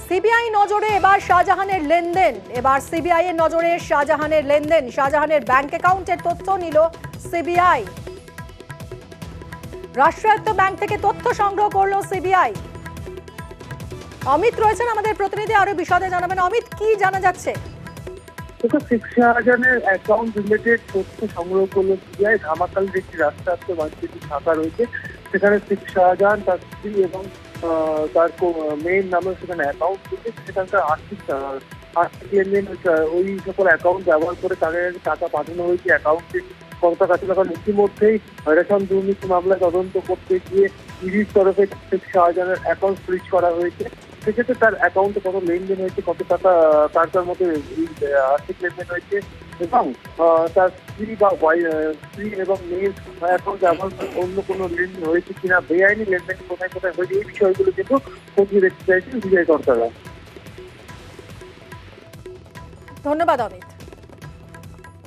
CBI নজরে এবার শাহজাহানের লেনদেন, এবার সিবিআই এর নজরে শাহজাহানের লেনদেন। শাহজাহানের ব্যাংক অ্যাকাউন্টের তথ্য নিল সিবিআই। রাষ্ট্রায়ত্ত ব্যাংক থেকে তথ্য সংগ্রহ করলো সিবিআই। অমিত রয়েছেন আমাদের প্রতিনিধি, আরো বিশদে জানাবেন। অমিত, কি জানা যাচ্ছে? শেখ শাহজাহানের অ্যাকাউন্ট রিলেটেড তথ্য সংগ্রহ করলো সিবিআই। ধামাকালের একটি রাষ্ট্রায়ত্ত ব্যাংকের শাখা রয়েছে, সেখানে শেখ শাহজাহান, তার স্ত্রী এবং তার মেয়ের নামে সেখানে অ্যাকাউন্ট রয়েছে। সেখানকার আর্থিক লেনদেন ওই সকল অ্যাকাউন্ট ব্যবহার করে তাদের টাকা পাঠানো হয়েছে অ্যাকাউন্টে কত টাকা ছিল। কারণ ইতিমধ্যেই রেশন দুর্নীতি মামলায় তদন্ত করতে গিয়ে ইডির তরফে শেখ শাহজাহানের অ্যাকাউন্ট ফ্রিজ করা হয়েছে। সেক্ষেত্রে তার অ্যাকাউন্টে কত লেনদেন হয়েছে, কত টাকা তার মধ্যে আর্থিক লেনদেন হয়েছে এবং তার স্ত্রী এবং মেয়ের অ্যাকাউন্ট ব্যবহার করে অন্য কোনো লেনদেন হয়েছে কিনা, বেআইনি লেনদেন কোথায় কোথায় হয়েছে, এই বিষয়গুলো কিন্তু খতিয়ে দেখতে চাইছেন সিবিআই কর্তারা। ধন্যবাদ অমিত।